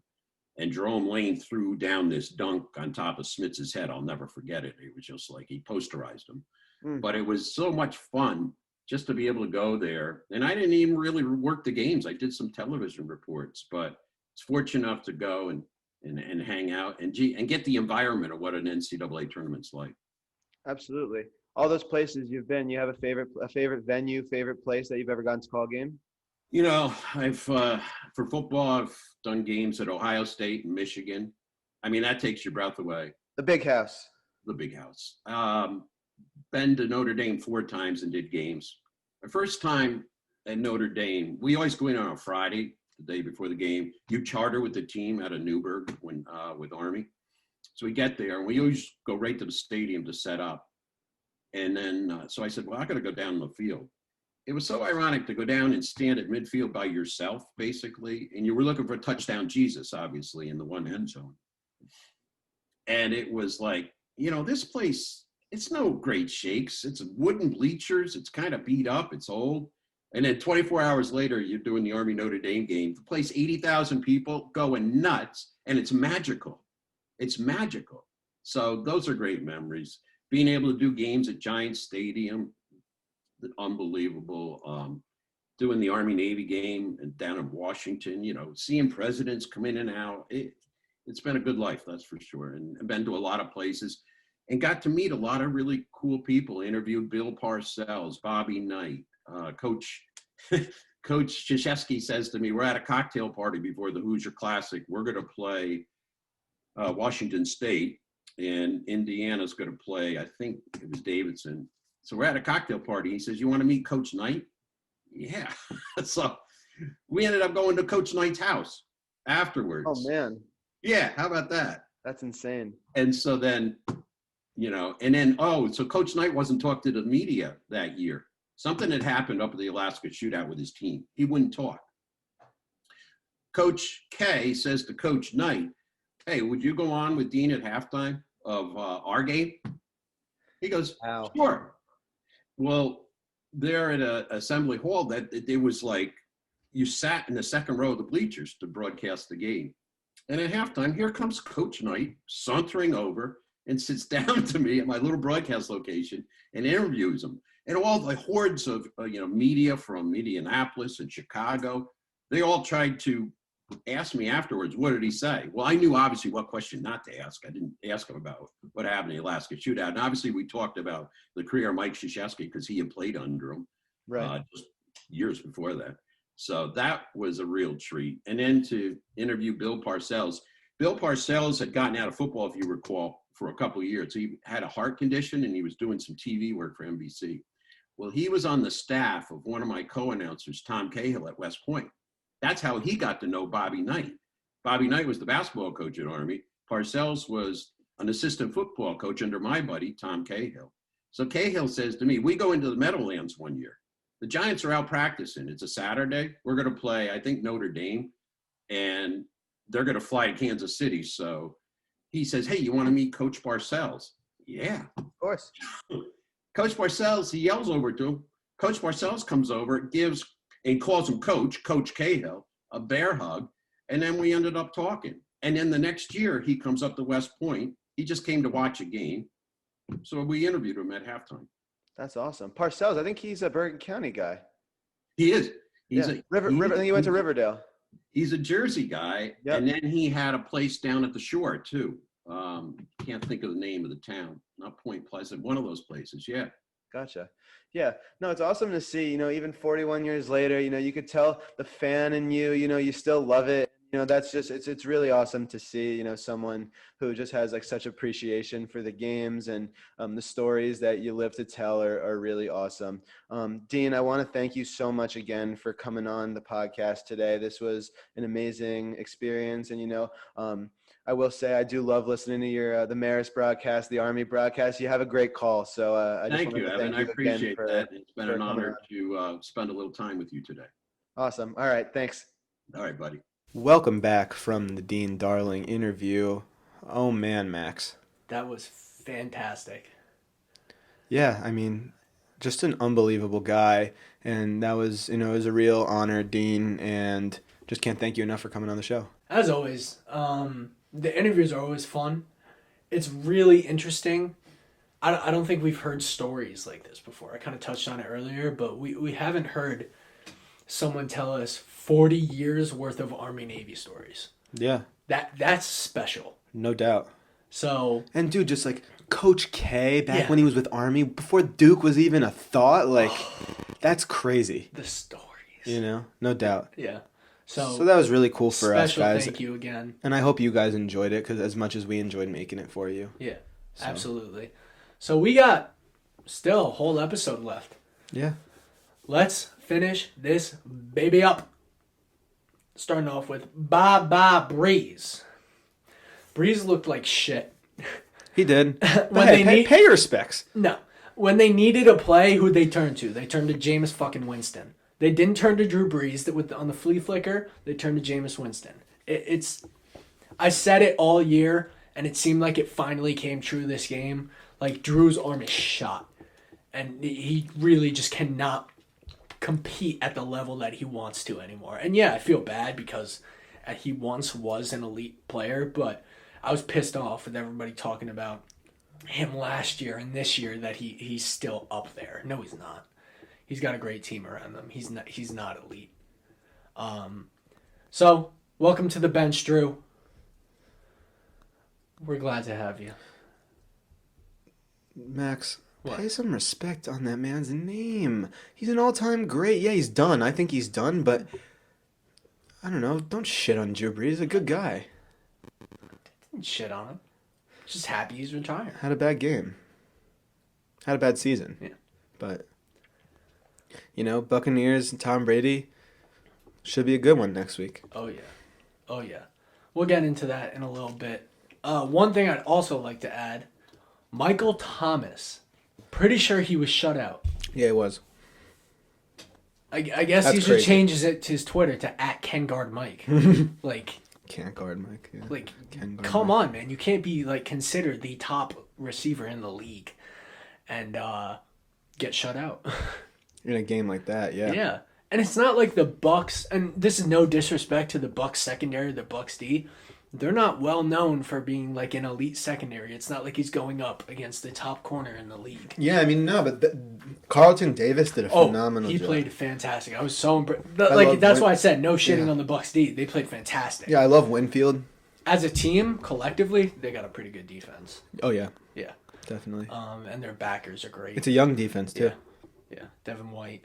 And Jerome Lane threw down this dunk on top of Smits' head. I'll never forget it. It was just like he posterized him. But it was so much fun just to be able to go there. And I didn't even really work the games. I did some television reports, but it's fortunate enough to go and hang out and get the environment of what an NCAA tournament's like. Absolutely. All those places you've been, you have a favorite venue, favorite place that you've ever gone to call a game? I've for football, I've done games at Ohio State and Michigan. I mean, that takes your breath away. The Big House. The Big House. Been to Notre Dame 4 times and did games. My first time at Notre Dame, we always go in on a Friday, the day before the game. You charter with the team out of Newburgh with Army. So we get there, and we always go right to the stadium to set up. And then, so I said, well, I got to go down the field. It was so ironic to go down and stand at midfield by yourself, basically. And you were looking for a touchdown Jesus, obviously, in the one end zone. And it was like, this place, it's no great shakes. It's wooden bleachers. It's kind of beat up. It's old. And then 24 hours later, you're doing the Army Notre Dame game. The place, 80,000 people going nuts, and it's magical. It's magical. So those are great memories. Being able to do games at Giant Stadium, unbelievable. Doing the Army-Navy game and down in Washington, seeing presidents come in and out. It's been a good life, that's for sure. And I've been to a lot of places and got to meet a lot of really cool people. Interviewed Bill Parcells, Bobby Knight, Coach Krzyzewski says to me, we're at a cocktail party before the Hoosier Classic. We're going to play Washington State, and Indiana's going to play, I think it was Davidson. So we're at a cocktail party. He says, you want to meet Coach Knight? Yeah. So we ended up going to Coach Knight's house afterwards. Oh, man. Yeah. How about that? That's insane. And so then, so Coach Knight wasn't talking to the media that year. Something had happened up at the Alaska shootout with his team. He wouldn't talk. Coach K says to Coach Knight, hey, would you go on with Dean at halftime of our game? He goes, wow. Sure. Well, there at Assembly Hall, that it was like you sat in the second row of the bleachers to broadcast the game. And at halftime, here comes Coach Knight sauntering over and sits down to me at my little broadcast location and interviews him. And all the hordes of media from Indianapolis and Chicago, they all tried to ask me afterwards, what did he say? Well, I knew obviously what question not to ask. I didn't ask him about what happened in the Alaska shootout. And obviously we talked about the career of Mike Krzyzewski because he had played under him just years before that. So that was a real treat. And then to interview Bill Parcells. Bill Parcells had gotten out of football, if you recall, for a couple of years. He had a heart condition and he was doing some TV work for NBC. Well, he was on the staff of one of my co-announcers, Tom Cahill at West Point. That's how he got to know Bobby Knight. Bobby Knight was the basketball coach at Army. Parcells was an assistant football coach under my buddy, Tom Cahill. So Cahill says to me, we go into the Meadowlands one year. The Giants are out practicing. It's a Saturday. We're going to play, I think, Notre Dame, and they're going to fly to Kansas City. So he says, hey, you want to meet Coach Parcells? Yeah. Of course. Coach Parcells, he yells over to him. Coach Parcells comes over, and calls him Coach Cahill, a bear hug, and then we ended up talking. And then the next year, he comes up to West Point. He just came to watch a game. So we interviewed him at halftime. That's awesome. Parcells, I think he's a Bergen County guy. He is. He's I think he went to Riverdale. He's a Jersey guy. Yep. And then he had a place down at the shore, too. Can't think of the name of the town. Not Point Pleasant, one of those places. Yeah. Gotcha. Yeah. No, it's awesome to see, even 41 years later, you could tell the fan in you, you still love it. That's just, it's really awesome to see, someone who just has like such appreciation for the games, and the stories that you live to tell are really awesome. Dean, I want to thank you so much again for coming on the podcast today. This was an amazing experience. And, I will say I do love listening to your the Marist broadcast, the Army broadcast. You have a great call. So I just thank you, Evan. I appreciate that. It's been an honor to spend a little time with you today. Awesome. All right. Thanks. All right, buddy. Welcome back from the Dean Darling interview. Oh, man, Max. That was fantastic. Yeah, I mean, just an unbelievable guy. And that was, it was a real honor, Dean, and just can't thank you enough for coming on the show. As always, the interviews are always fun. It's really interesting. I don't think we've heard stories like this before. I kind of touched on it earlier, but we haven't heard someone tell us 40 years worth of Army-Navy stories. Yeah. That's special. No doubt. So. And dude, just like Coach K back when he was with Army, before Duke was even a thought, like that's crazy. The stories. No doubt. Yeah. So that was really cool for us, guys. Thank you again. And I hope you guys enjoyed it, because as much as we enjoyed making it for you. Yeah, absolutely. So we got still a whole episode left. Yeah. Let's finish this baby up. Starting off with Bye Breeze. Breeze looked like shit. He did. But hey, pay your respects. No. When they needed a play, who'd they turn to? They turned to Jameis fucking Winston. They didn't turn to Drew Brees on the flea flicker. They turned to Jameis Winston. I said it all year, And it seemed like it finally came true this game. Like, Drew's arm is shot. And he really just cannot compete at the level that he wants to anymore. And yeah, I feel bad because he once was an elite player, but I was pissed off with everybody talking about him last year and this year that he's still up there. No, he's not. He's got a great team around him. He's not elite. So, welcome to the bench, Drew. We're glad to have you. Max, What? pay some respect on that man's name. He's an all-time great. Yeah, he's done. I think he's done, but I don't know. Don't shit on Drew Brees. He's a good guy. Didn't shit on him. Just happy he's retired. Had a bad game. Had a bad season. Yeah. But, Buccaneers and Tom Brady should be a good one next week. Oh, yeah. We'll get into that in a little bit. One thing I'd also like to add, Michael Thomas. Pretty sure he was shut out. Yeah, it was. I guess That's he should crazy. change his Twitter to @KenGuardMike. Can't guard Mike. Yeah. Can guard Come Mike. on, man. You can't be considered the top receiver in the league and get shut out. In a game like that, yeah. Yeah. And it's not like the Bucks, and this is no disrespect to the Bucks secondary, the Bucks D. They're not well known for being an elite secondary. It's not like he's going up against the top corner in the league. Yeah, no, but Carlton Davis did a phenomenal he job. played fantastic. I was so impressed. love That's Win- why I said no shitting Yeah. on the Bucks D. They played fantastic. Yeah, I love Winfield. As a team, collectively, they got a pretty good defense. Oh, yeah, Yeah. definitely. And their backers are great. It's a young defense, too. Yeah. Devin White,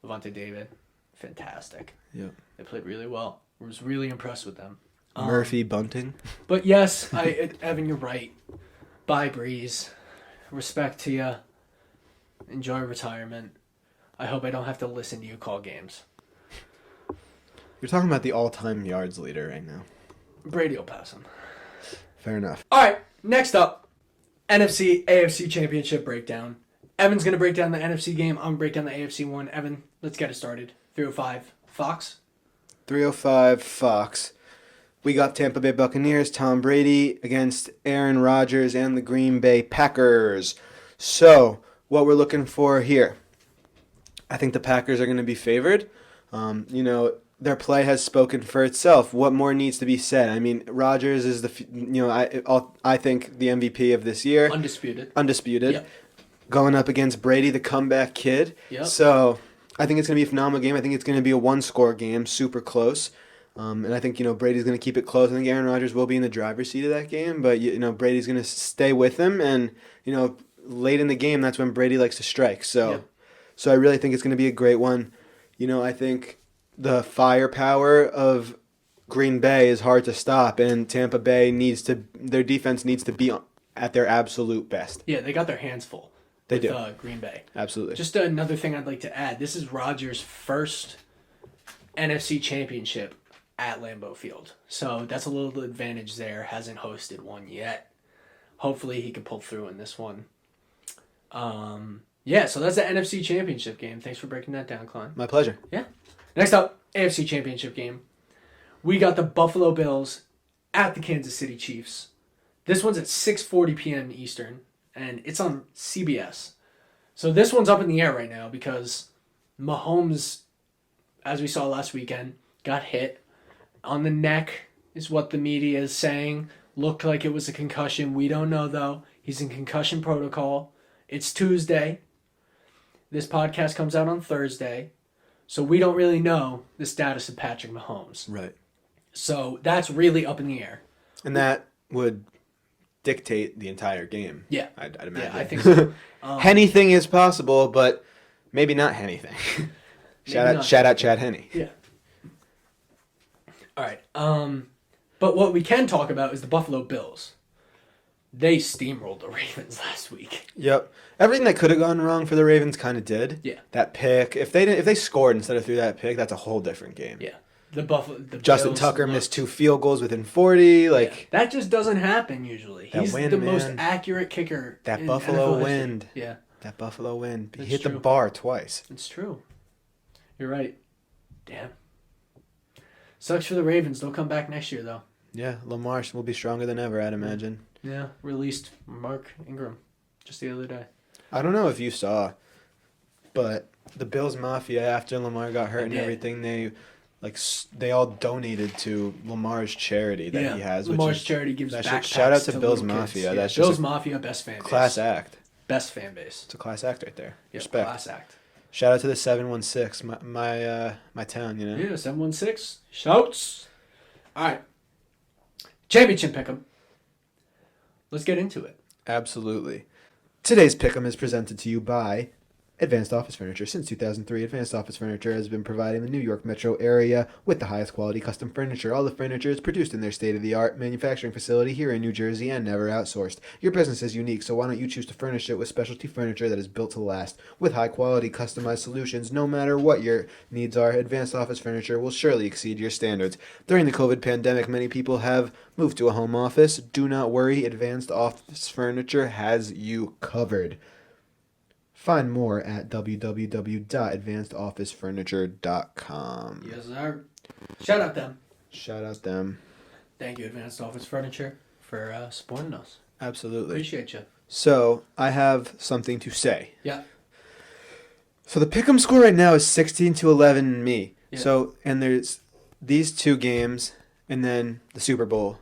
Levante David, fantastic. Yeah. They played really well. I was really impressed with them. Murphy Bunting. But yes, Evan, you're right. Bye, Breeze. Respect to you. Enjoy retirement. I hope I don't have to listen to you call games. You're talking about the all-time yards leader right now. Brady will pass him. Fair enough. All right, next up, NFC AFC Championship Breakdown. Evan's going to break down the NFC game. I'm going to break down the AFC one. Evan, let's get it started. 305 Fox. 305 Fox. We got Tampa Bay Buccaneers, Tom Brady against Aaron Rodgers and the Green Bay Packers. So, what we're looking for here. I think the Packers are going to be favored. Their play has spoken for itself. What more needs to be said? I mean, Rodgers is I think the MVP of this year. Undisputed. Yep. Going up against Brady, the comeback kid. Yep. So, I think it's going to be a phenomenal game. I think it's going to be a one-score game, super close. And I think, Brady's going to keep it close. I think Aaron Rodgers will be in the driver's seat of that game, but, Brady's going to stay with him. And, late in the game, that's when Brady likes to strike. So I really think it's going to be a great one. I think the firepower of Green Bay is hard to stop, and Tampa Bay their defense needs to be at their absolute best. Yeah, they got their hands full. They with, do. Green Bay. Absolutely. Just another thing I'd like to add. This is Rodgers' first NFC Championship at Lambeau Field. So that's a little advantage there. Hasn't hosted one yet. Hopefully he can pull through in this one. So that's the NFC Championship game. Thanks for breaking that down, Klein. My pleasure. Yeah. Next up, AFC Championship game. We got the Buffalo Bills at the Kansas City Chiefs. This one's at 6:40 p.m. Eastern, and it's on CBS. So this one's up in the air right now because Mahomes, as we saw last weekend, got hit on the neck, is what the media is saying. Looked like it was a concussion. We don't know, though. He's in concussion protocol. It's Tuesday. This podcast comes out on Thursday. So we don't really know the status of Patrick Mahomes. Right. So that's really up in the air. And that would dictate the entire game. Yeah. I'd imagine. Yeah, I think so. Anything is possible, but maybe not anything. Shout out Chad Henne. Yeah. All right. But what we can talk about is the Buffalo Bills. They steamrolled the Ravens last week. Yep. Everything that could have gone wrong for the Ravens kind of did. Yeah. That pick, if they scored instead of threw that pick, that's a whole different game. Yeah. The Justin Bills Tucker looked- missed 2 field goals within 40. Yeah. That just doesn't happen usually. That He's wind, the most man. accurate kicker. That in Buffalo NFL history. wind. Yeah. That Buffalo wind. He That's hit true. the bar twice. It's true. You're right. Damn. Sucks for the Ravens. They'll come back next year, though. Yeah, Lamar will be stronger than ever, I'd imagine. Yeah, released Mark Ingram just the other day. I don't know if you saw, but the Bills Mafia, after Lamar got hurt and did. everything, they all donated to Lamar's charity that he has. Lamar's which is, charity gives backpacks shout out to Bills little Mafia. kids. Yeah, That's Bills just Mafia, best fan base. class act. Best fan base. It's a class act right there. Yeah, Respect. class act. Shout out to the 716, my town, you know. Yeah, 716. Shouts. All right. Championship pick'em. Let's get into it. Absolutely. Today's pick'em is presented to you by Advanced Office Furniture. Since 2003, Advanced Office Furniture has been providing the New York metro area with the highest quality custom furniture. All the furniture is produced in their state-of-the-art manufacturing facility here in New Jersey and never outsourced. Your business is unique, so why don't you choose to furnish it with specialty furniture that is built to last? With high-quality, customized solutions, no matter what your needs are, Advanced Office Furniture will surely exceed your standards. During the COVID pandemic, many people have moved to a home office. Do not worry, Advanced Office Furniture has you covered. Find more at www.advancedofficefurniture.com. Yes, sir. Shout out them. Shout out them. Thank you, Advanced Office Furniture, for supporting us. Absolutely. Appreciate you. So, I have something to say. Yeah. So, the pick'em score right now is 16-11 me. Yeah. So, and there's these two games and then the Super Bowl.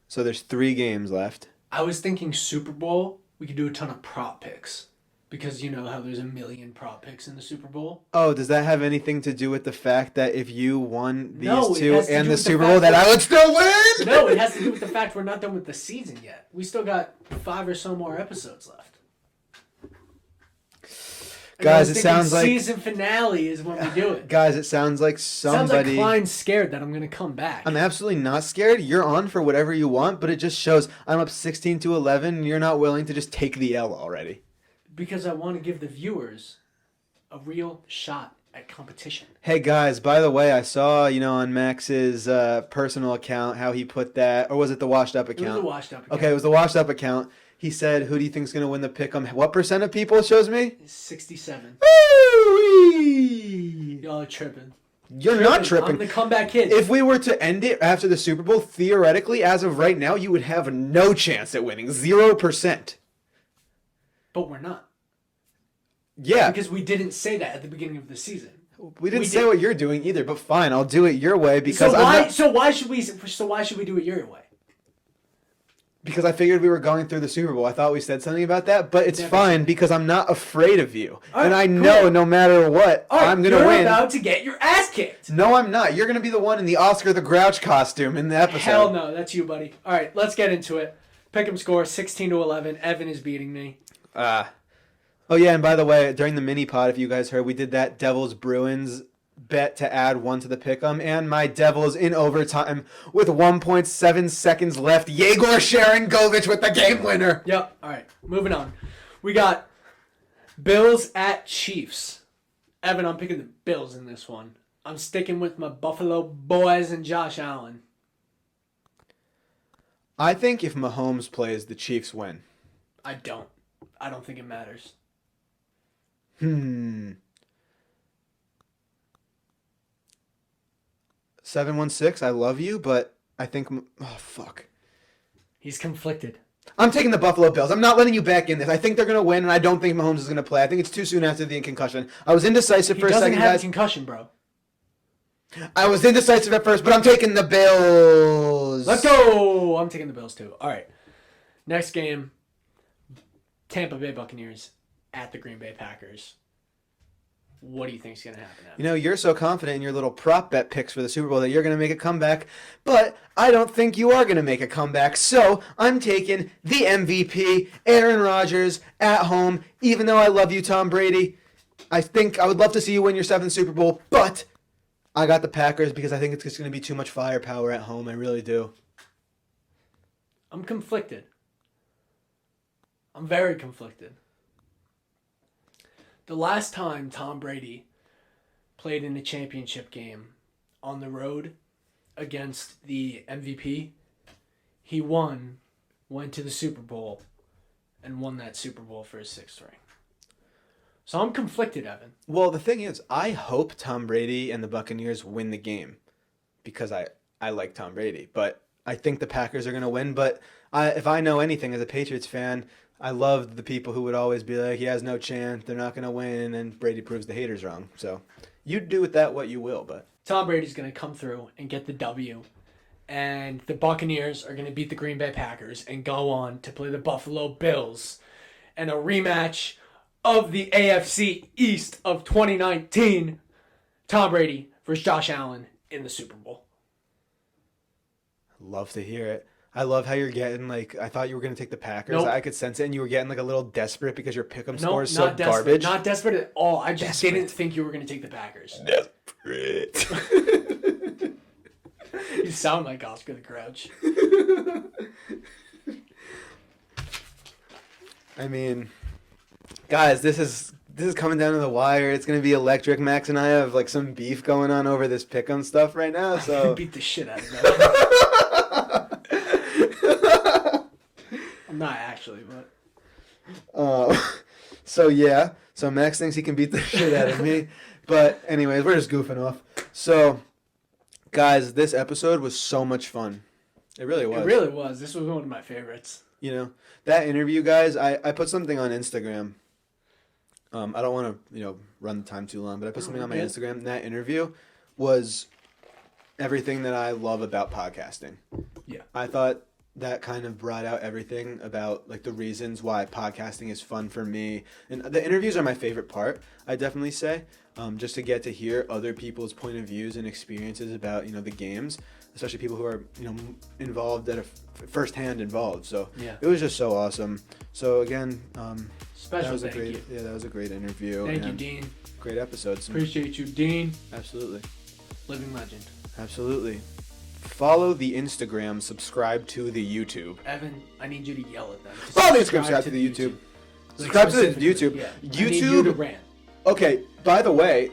So, there's 3 games left. I was thinking Super Bowl, we could do a ton of prop picks. Because you know how there's a million prop picks in the Super Bowl? Oh, does that have anything to do with the fact that if you won these No, it two has to and do the with the Super fact Bowl, that that- I would still win? No, it has to do with the fact we're not done with the season yet. We still got 5 or so more episodes left. And I Guys, was it thinking sounds like... season finale is when we do it. Guys, it sounds like Sounds somebody... like Klein's scared that I'm going to come back. I'm absolutely not scared. You're on for whatever you want, but it just shows I'm up 16-11 and you're not willing to just take the L already. Because I want to give the viewers a real shot at competition. Hey guys, by the way, I saw, on Max's personal account how he put that, or was it the washed up account? It was a washed up account. Okay, it was the washed up account. He said, who do you think's going to win the pick'em? What percent of people it shows me? 67. Woo-wee! Y'all are tripping. You're not tripping. I'm the comeback kid. If we were to end it after the Super Bowl, theoretically, as of right now, you would have no chance at winning. 0%. But we're not. Yeah. Because we didn't say that at the beginning of the season. We didn't say what you're doing either, but fine, I'll do it your way because so why should we do it your way? Because I figured we were going through the Super Bowl. I thought we said something about that, but it's Never fine said. because I'm not afraid of you. All right, and I cool. know no matter what, I'm going to win. You're about to get your ass kicked. No, I'm not. You're going to be the one in the Oscar the Grouch costume in the episode. Hell no, that's you, buddy. All right, let's get into it. Pick'em score 16-11. Evan is beating me. Oh, yeah, and by the way, during the mini pod, if you guys heard, we did that Devils Bruins bet to add 1 to the pick'em, and my Devils in overtime with 1.7 seconds left. Yegor Sharangovich with the game winner. Yep. All right, moving on. We got Bills at Chiefs. Evan, I'm picking the Bills in this one. I'm sticking with my Buffalo boys and Josh Allen. I think if Mahomes plays, the Chiefs win. I don't think it matters. 716, I love you, but I think... Oh, fuck. He's conflicted. I'm taking the Buffalo Bills. I'm not letting you back in this. I think they're going to win, and I don't think Mahomes is going to play. I think it's too soon after the concussion. I was indecisive He for a doesn't second, have a guys. concussion, bro. I was indecisive at first, but I'm taking the Bills. Let's go! I'm taking the Bills, too. All right. Next game, Tampa Bay Buccaneers at the Green Bay Packers. What do you think is going to happen? Evan? You're so confident in your little prop bet picks for the Super Bowl that you're going to make a comeback, but I don't think you are going to make a comeback, so I'm taking the MVP, Aaron Rodgers, at home, even though I love you, Tom Brady. I think I would love to see you win your 7th Super Bowl, but I got the Packers because I think it's just going to be too much firepower at home. I really do. I'm conflicted. I'm very conflicted. The last time Tom Brady played in a championship game on the road against the MVP, he went to the Super Bowl, and won that Super Bowl for his 6th ring. So I'm conflicted, Evan. Well, the thing is, I hope Tom Brady and the Buccaneers win the game because I like Tom Brady, but I think the Packers are going to win, but if I know anything as a Patriots fan, I love the people who would always be like, he has no chance, they're not going to win, and Brady proves the haters wrong. So you do with that what you will, but Tom Brady's going to come through and get the W. And the Buccaneers are going to beat the Green Bay Packers and go on to play the Buffalo Bills. And a rematch of the AFC East of 2019. Tom Brady versus Josh Allen in the Super Bowl. love to hear it. I love how you're getting, like, I thought you were going to take the Packers. Nope. I could sense it, and you were getting, like, a little desperate because your pick'em No, score is so not desperate. garbage. Not desperate at all. I just Desperate. didn't think you were going to take the Packers. Desperate. You sound like Oscar the Grouch. I mean, guys, this is coming down to the wire. It's going to be electric. Max and I have, like, some beef going on over this pick'em stuff right now, so... Beat the shit out of them. I'm not actually, but... So, yeah. So, Max thinks he can beat the shit out of me. But, anyways, we're just goofing off. So, guys, this episode was so much fun. It really was. It really was. This was one of my favorites. You know, that interview, guys, I put something on Instagram. I don't want to, run the time too long, but I put something on my Instagram. And that interview was everything that I love about podcasting. Yeah. I thought that kind of brought out everything about, like, the reasons why podcasting is fun for me. And the interviews are my favorite part, I definitely say, just to get to hear other people's point of views and experiences about, the games, especially people who are, involved firsthand involved. So Yeah. it was just so awesome. So again, Special thank you. Yeah, that was a great interview. Thank you, and Dean. Great episode. Appreciate you, Dean. Absolutely. Living legend. Absolutely. Follow the Instagram, subscribe to the YouTube. Evan, I need you to yell at them. Follow the Instagram, subscribe to the YouTube. Subscribe to the YouTube. Yeah. I need YouTube. you to rant. Okay, by the way,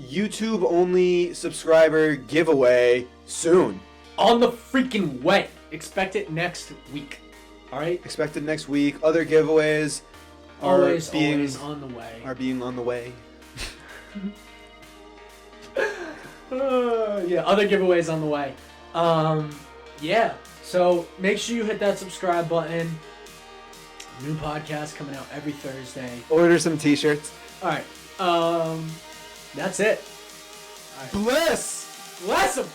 YouTube only subscriber giveaway soon. On the freaking way. Expect it next week. All right? Expected next week. Other giveaways Always on the way. are being on the way. Yeah, other giveaways on the way. Yeah. So make sure you hit that subscribe button. New podcast coming out every Thursday. Order some t-shirts. All right. That's it. Bless! Bless 'em.